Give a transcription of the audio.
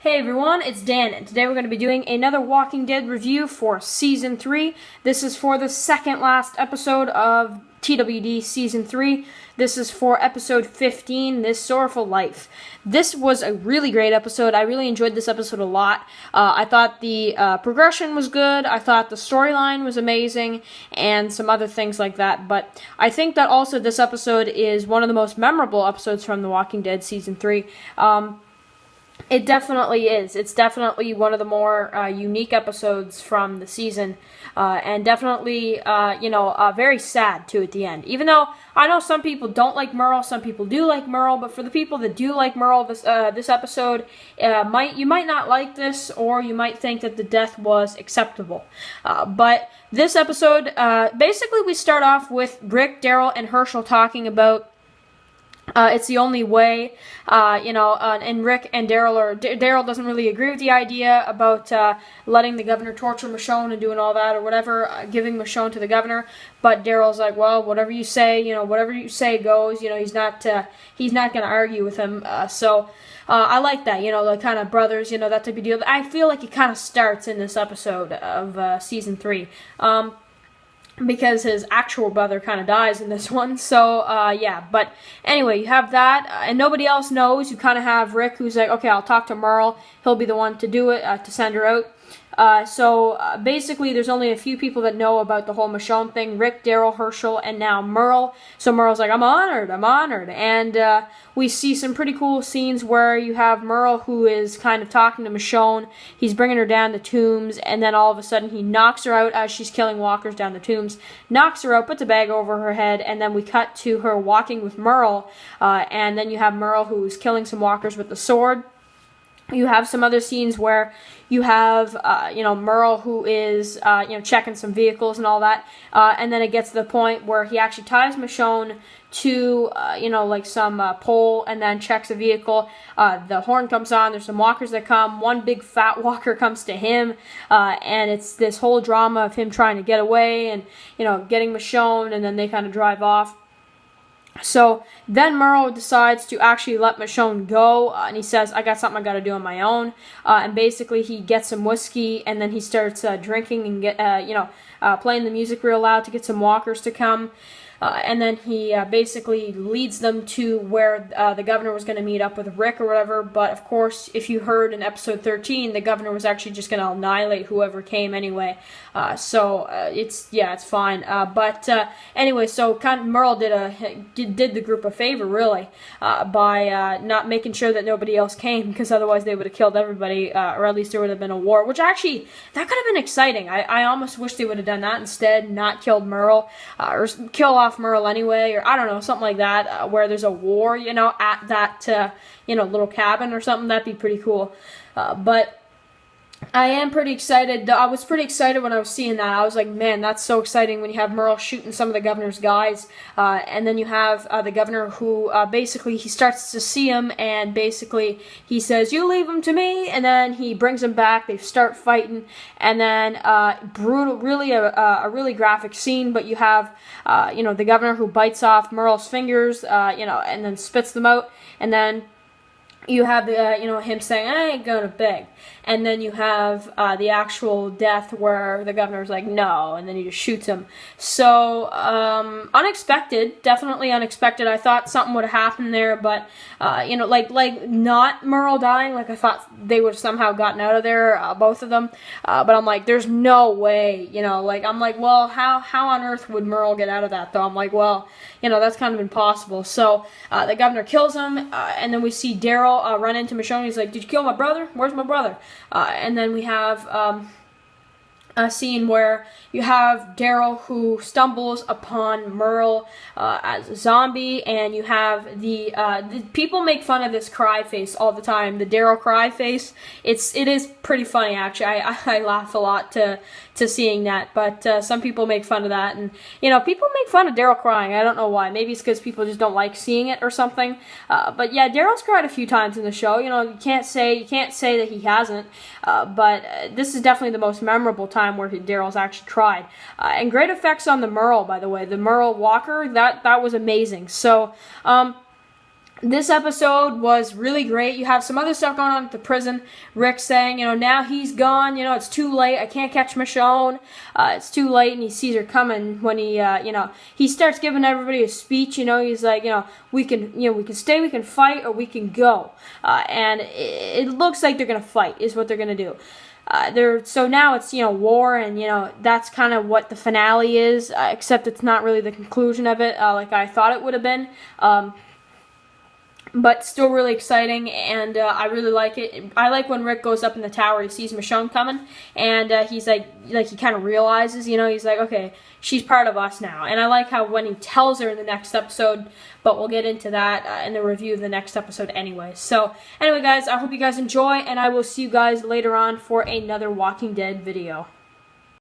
Hey everyone, it's Dan, and today we're going to be doing another Walking Dead review for Season 3. This is for the second last episode of TWD Season 3. This is for episode 15, This Sorrowful Life. This was a really great episode. I really enjoyed this episode a lot. I thought the progression was good. I thought the storyline was amazing, and some other things like that. But I think that also this episode is one of the most memorable episodes from The Walking Dead Season 3. It definitely is. It's definitely one of the more unique episodes from the season, and definitely, very sad, too, at the end. Even though I know some people don't like Merle, some people do like Merle, but for the people that do like Merle, this episode, you might not like this, or you might think that the death was acceptable. But this episode, basically we start off with Rick, Daryl, and Hershel talking about it's the only way, and Rick and Daryl doesn't really agree with the idea about letting the governor torture Michonne and doing all that or whatever, giving Michonne to the governor. But Daryl's like, well, whatever you say goes. He's not going to argue with him. So I like that, the kind of brothers, that type of deal. I feel like it kind of starts in this episode of Season 3. Because his actual brother kind of dies in this one, so, yeah, but anyway, you have that, and nobody else knows. You kind of have Rick, who's like, okay, I'll talk to Merle, he'll be the one to do it, to send her out. Basically, there's only a few people that know about the whole Michonne thing: Rick, Daryl, Hershel, and now Merle. So Merle's like, I'm honored, and we see some pretty cool scenes where you have Merle, who is kind of talking to Michonne. He's bringing her down the tombs, and then all of a sudden he knocks her out as she's killing walkers down the tombs, knocks her out, puts a bag over her head, and then we cut to her walking with Merle, and then you have Merle, who's killing some walkers with the sword. You have some other scenes where you have, Merle, who is, checking some vehicles and all that, and then it gets to the point where he actually ties Michonne to, some pole, and then checks a vehicle. The horn comes on, there's some walkers that come, one big fat walker comes to him, and it's this whole drama of him trying to get away and, getting Michonne, and then they kind of drive off. So then Merle decides to actually let Michonne go, and he says, I got something I got to do on my own, and basically he gets some whiskey, and then he starts drinking and playing the music real loud to get some walkers to come. And then he basically leads them to where the governor was going to meet up with Rick or whatever. But of course, if you heard in episode 13, the governor was actually just going to annihilate whoever came anyway. It's fine. Anyway, so kind of Merle did the group a favor, really, by not making sure that nobody else came, because otherwise they would have killed everybody, or at least there would have been a war. Which actually, that could have been exciting. I almost wish they would have done that instead, not killed Merle, or kill off Merle anyway, or I don't know, something like that, where there's a war, at that, little cabin or something. That'd be pretty cool. But I am pretty excited. I was pretty excited when I was seeing that. I was like, man, that's so exciting when you have Merle shooting some of the governor's guys, and then you have the governor who basically he starts to see him, and basically he says, you leave him to me, and then he brings him back. They start fighting, and then brutal, really a really graphic scene. But you have the governor who bites off Merle's fingers, and then spits them out, and then you have the him saying, I ain't gonna beg. And then you have the actual death where the governor's like, no, and then he just shoots him. So, unexpected, definitely unexpected. I thought something would have happened there, but, like not Merle dying, like I thought they would have somehow gotten out of there, both of them. But I'm like, there's no way, I'm like, well, how on earth would Merle get out of that, though? I'm like, well, that's kind of impossible. So, the governor kills him, and then we see Daryl run into Michonne. He's like, did you kill my brother? Where's my brother? And then we have a scene where you have Daryl who stumbles upon Merle as a zombie, and you have the people make fun of this cry face all the time, the Daryl cry face. It is pretty funny, actually. I laugh a lot to seeing that, but some people make fun of that, and people make fun of Daryl crying. I don't know why. Maybe it's because people just don't like seeing it or something. But yeah, Daryl's cried a few times in the show. You can't say that he hasn't. But this is definitely the most memorable time where Daryl's actually cried. And great effects on the Merle, by the way. The Merle walker, that was amazing. So, This episode was really great. You have some other stuff going on at the prison. Rick saying, now he's gone. It's too late. I can't catch Michonne. It's too late, and he sees her coming when he, he starts giving everybody a speech. He's like, we can stay, we can fight, or we can go. And it looks like they're gonna fight. Is what they're gonna do. So now it's war, and that's kind of what the finale is. Except it's not really the conclusion of it, like I thought it would have been. But still really exciting, and I really like it. I like when Rick goes up in the tower, he sees Michonne coming, and he's like he kind of realizes, he's like, okay, she's part of us now. And I like how when he tells her in the next episode, but we'll get into that in the review of the next episode anyway. So anyway, guys, I hope you guys enjoy, and I will see you guys later on for another Walking Dead video.